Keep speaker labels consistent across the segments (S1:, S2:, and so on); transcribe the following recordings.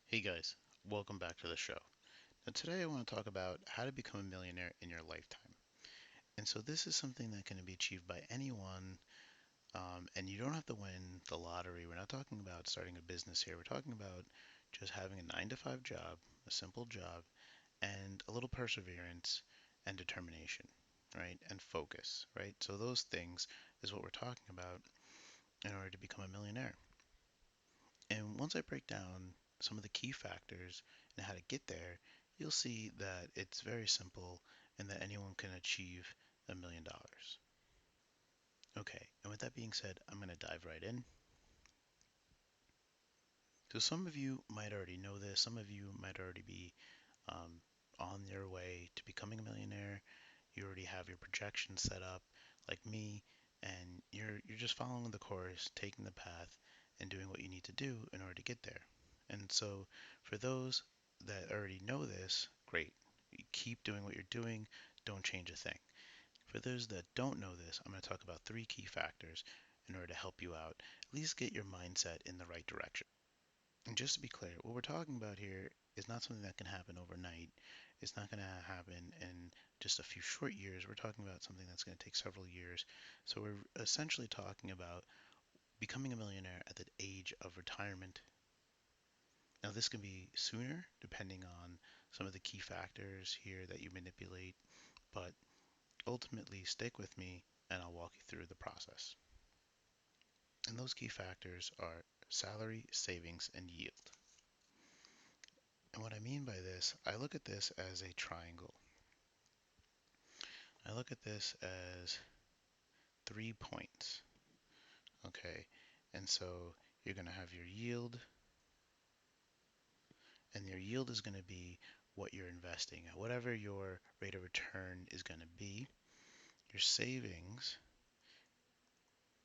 S1: Hey guys, welcome back to the show. Now, today I want to talk about how to become a millionaire in your lifetime. And so, this is something that can be achieved by anyone, and you don't have to win the lottery. We're not talking about starting a business here. We're talking about just having a 9 to 5 job, a simple job, and a little perseverance and determination, right? And focus, right? So, those things is what we're talking about in order to become a millionaire. And once I break down some of the key factors and how to get there, you'll see that it's very simple and that anyone can achieve $1 million. Okay, and with that being said, I'm going to dive right in. So, some of you might already know this, some of you might already be um, on your way to becoming a millionaire. You already have your projections set up, like me, and you're just following the course, taking the path, and doing what you need to do in order to get there. And so, for those that already know this, great. You keep doing what you're doing, don't change a thing. For those that don't know this, I'm going to talk about three key factors in order to help you out, at least get your mindset in the right direction. And just to be clear, what we're talking about here is not something that can happen overnight. It's not going to happen in just a few short years. We're talking about something that's going to take several years. So we're essentially talking about becoming a millionaire at the age of retirement. Now, this can be sooner depending on some of the key factors here that you manipulate, but ultimately, stick with me and I'll walk you through the process. And those key factors are salary, savings, and yield. And what I mean by this, I look at this as a triangle. I look at this as 3 points. Okay, and so you're going to have your yield, and your yield is going to be what you're investing at, whatever your rate of return is going to be. Your savings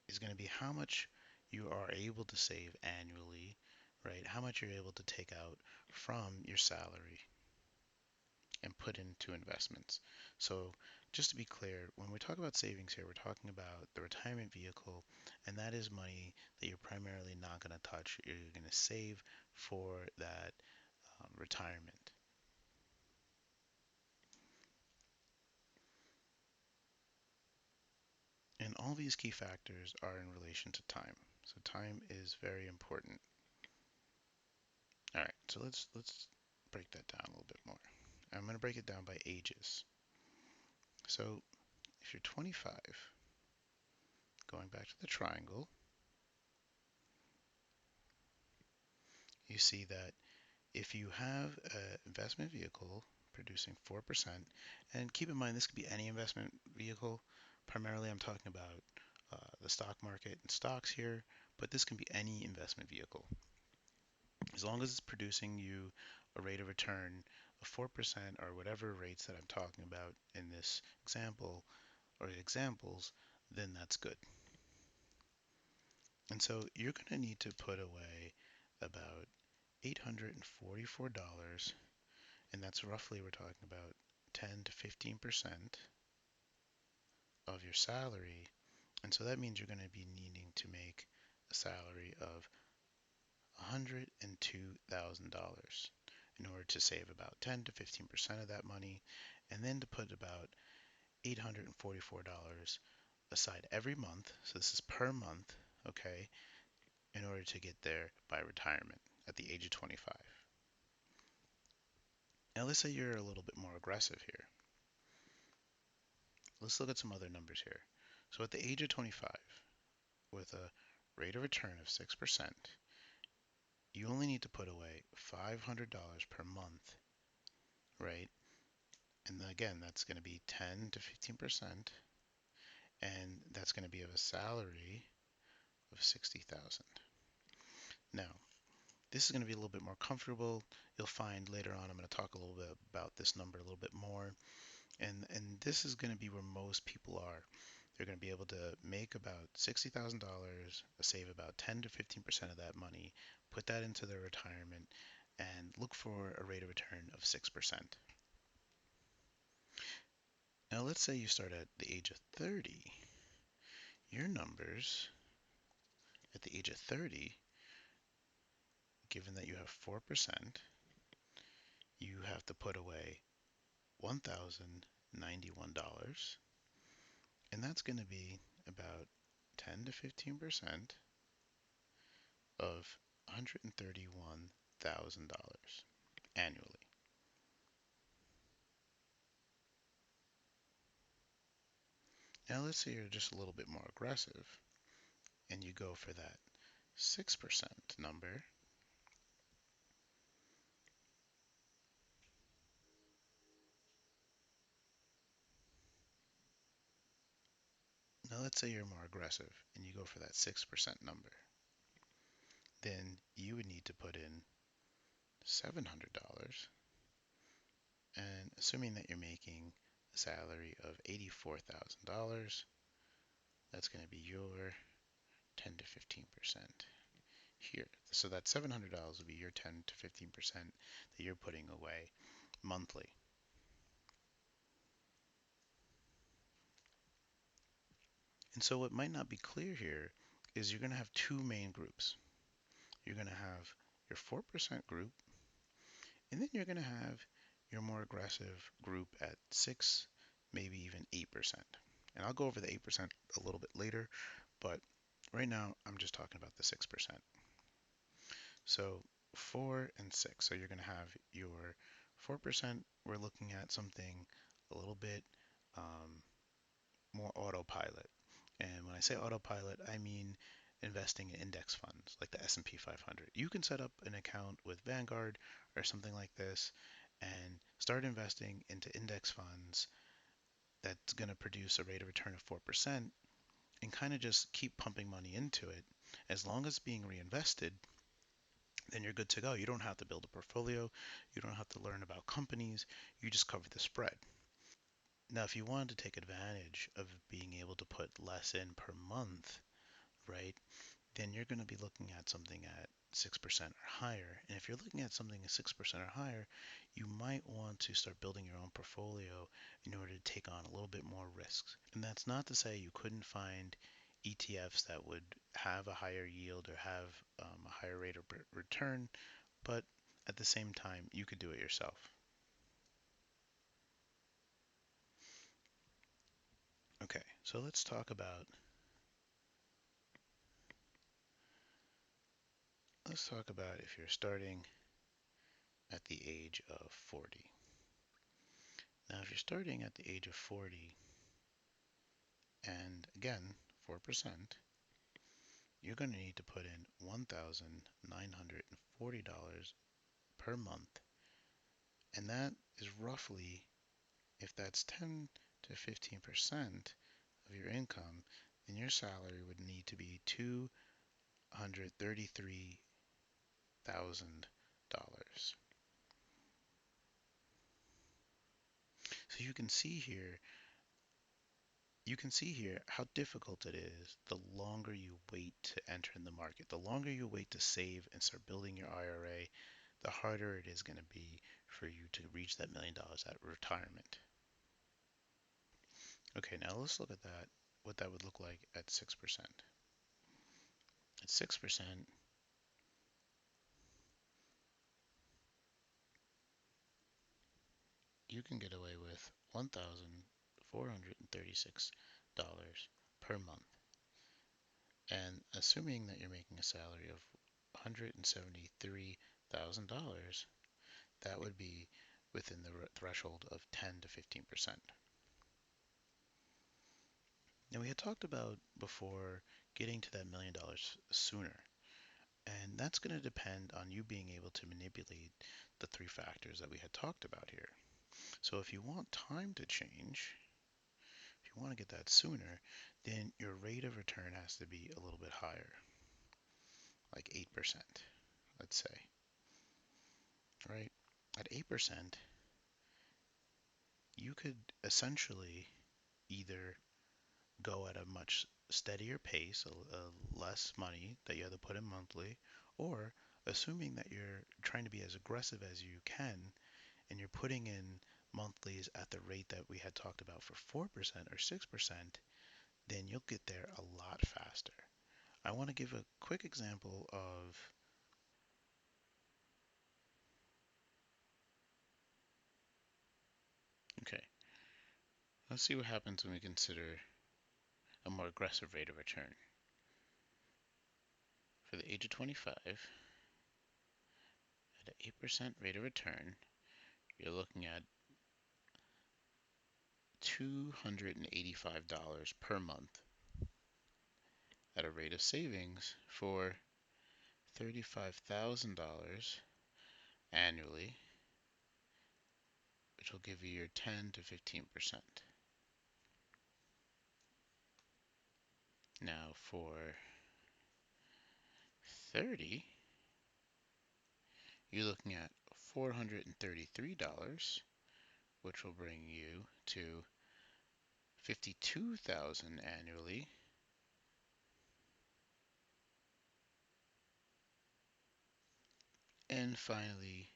S1: is going to be how much you are able to save annually, right? How much you're able to take out from your salary and put into investments. So, just to be clear, when we talk about savings here, we're talking about the retirement vehicle, and that is money that you're primarily not going to touch. You're going to save for that retirement. And all these key factors are in relation to time. So time is very important. All right, so let's break that down a little bit more. I'm going to break it down by ages. So if you're 25, going back to the triangle, you see that if you have an investment vehicle producing 4%, and keep in mind this could be any investment vehicle. Primarily, I'm talking about the stock market and stocks here, but this can be any investment vehicle. As long as it's producing you a rate of return of 4% or whatever rates that I'm talking about in this example or examples, then that's good. And so you're going to need to put away about $844, and that's roughly, we're talking about 10 to 15% of your salary. And so that means you're going to be needing to make a salary of $102,000 in order to save about 10 to 15% of that money, and then to put about $844 aside every month. So this is per month, okay, in order to get there by retirement at the age of 25. Now, let's say you're a little bit more aggressive here. Let's look at some other numbers here. So, at the age of 25, with a rate of return of 6%, you only need to put away $500 per month, right? And again, that's going to be 10 to 15%, and that's going to be of a salary of 60,000. Now, this is going to be a little bit more comfortable. You'll find later on I'm going to talk a little bit about this number a little bit more. And this is going to be where most people are. They're going to be able to make about $60,000, save about 10 to 15% of that money, put that into their retirement, and look for a rate of return of 6%. Now, let's say you start at the age of 30. Your numbers at the age of 30 given that you have 4%, you have to put away $1,091, and that's going to be about 10 to 15% of $131,000 annually. Now, let's say you're just a little bit more aggressive and you go for that 6% number. Now, let's say you're more aggressive and you go for that 6% number. Then you would need to put in $700. And assuming that you're making a salary of $84,000, that's going to be your 10 to 15% here. So that $700 will be your 10 to 15% that you're putting away monthly. And so what might not be clear here is you're going to have two main groups. You're going to have your 4% group, and then you're going to have your more aggressive group at 6, maybe even 8%. And I'll go over the 8% a little bit later, but right now I'm just talking about the 6%. So 4 and 6. So you're going to have your 4%, we're looking at something a little bit more autopilot. And when I say autopilot, I mean investing in index funds like the S&P 500. You can set up an account with Vanguard or something like this and start investing into index funds that's going to produce a rate of return of 4% and kind of just keep pumping money into it. As long as it's being reinvested, then you're good to go. You don't have to build a portfolio. You don't have to learn about companies. You just cover the spread. Now, if you wanted to take advantage of being able to put less in per month, right, then you're going to be looking at something at 6% or higher. And if you're looking at something at 6% or higher, you might want to start building your own portfolio in order to take on a little bit more risks. And that's not to say you couldn't find ETFs that would have a higher yield or have a higher rate of return, but at the same time, you could do it yourself. Okay, so let's talk about if you're starting at the age of 40. Now, if you're starting at the age of 40, and again, 4%, you're going to need to put in $1,940 per month. And that is roughly, if that's 10 to 15% of your income, then your salary would need to be $233,000. So you can see here how difficult it is the longer you wait to enter in the market. The longer you wait to save and start building your IRA, the harder it is going to be for you to reach that $1 million at retirement. Okay, now let's look at that, what that would look like at 6%. At 6%, you can get away with $1,436 per month. And assuming that you're making a salary of $173,000, that would be within the threshold of 10 to 15%. Now, we had talked about before getting to that $1 million sooner, and that's going to depend on you being able to manipulate the three factors that we had talked about here. So, if you want time to change, if you want to get that sooner, then your rate of return has to be a little bit higher, like 8%, let's say, right? At 8%, you could essentially either go at a much steadier pace, less money that you have to put in monthly, or assuming that you're trying to be as aggressive as you can and you're putting in monthlies at the rate that we had talked about for 4% or 6%, then you'll get there a lot faster. I want to give a quick example of Let's see what happens when we consider a more aggressive rate of return. For the age of 25, at an 8% rate of return, you're looking at $285 per month at a rate of savings for $35,000 annually, which will give you your 10 to 15%. Now for 30, you're looking at $433, which will bring you to 52,000 annually. And finally,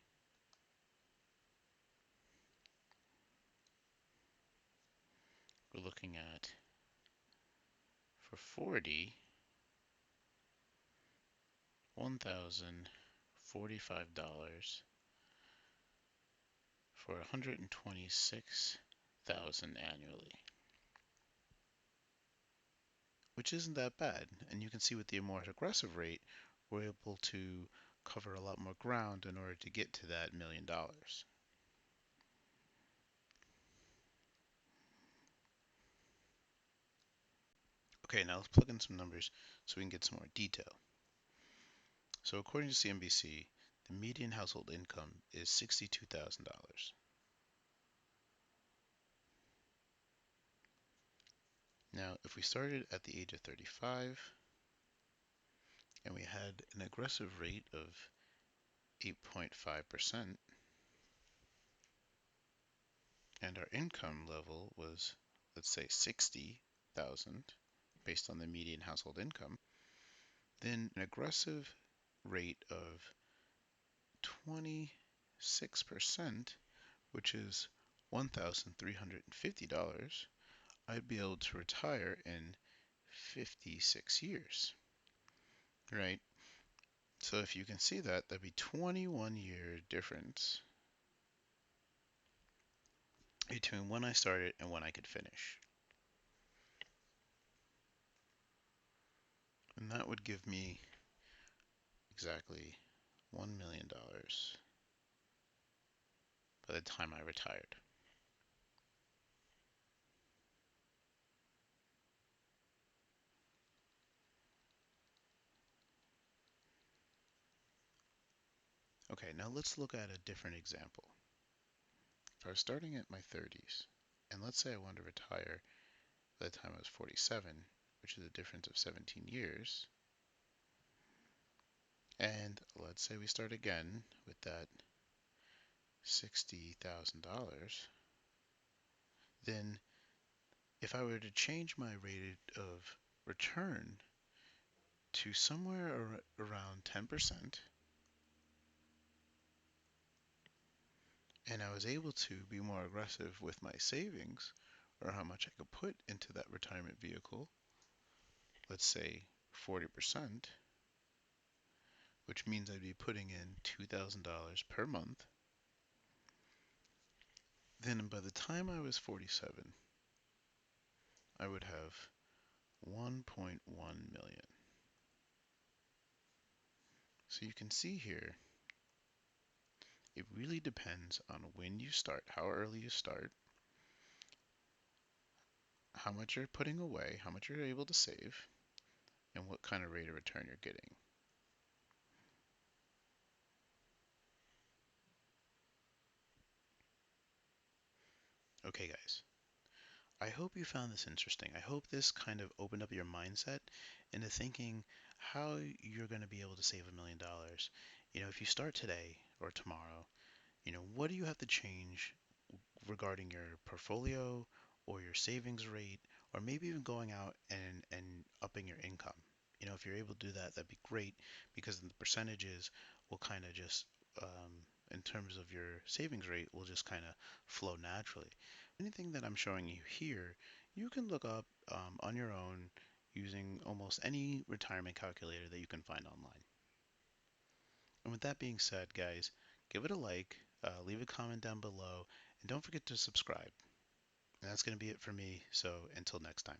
S1: we're looking at, for 40, $1,045 for 126,000 annually, which isn't that bad. And you can see with the more aggressive rate, we're able to cover a lot more ground in order to get to that $1,000,000. Okay, now let's plug in some numbers so we can get some more detail. So according to CNBC, the median household income is $62,000. Now, if we started at the age of 35 and we had an aggressive rate of 8.5%, and our income level was, let's say, 60,000 based on the median household income, then an aggressive rate of 26%, which is $1,350, I'd be able to retire in 56 years, right? So if you can see that, that'd be 21-year difference between when I started and when I could finish. And that would give me exactly $1 million by the time I retired. Okay, now let's look at a different example. If I was starting at my 30s, and let's say I wanted to retire by the time I was 47, which is a difference of 17 years, and let's say we start again with that $60,000, then if I were to change my rate of return to somewhere around 10%, and I was able to be more aggressive with my savings or how much I could put into that retirement vehicle, let's say 40%, which means I'd be putting in $2,000 per month, then by the time I was 47, I would have 1.1 million. So you can see here, it really depends on when you start, how early you start, how much you're putting away, how much you're able to save, and what kind of rate of return you're getting. Okay, guys, I hope you found this interesting. I hope this kind of opened up your mindset into thinking how you're going to be able to save $1 million. If you start today or tomorrow, what do you have to change regarding your portfolio or your savings rate, or maybe even going out and upping your income? If you're able to do that, that'd be great because the percentages will kind of just, in terms of your savings rate, will just kind of flow naturally. Anything that I'm showing you here, you can look up on your own using almost any retirement calculator that you can find online. And with that being said, guys, give it a like, leave a comment down below, and don't forget to subscribe. And that's going to be it for me. So until next time.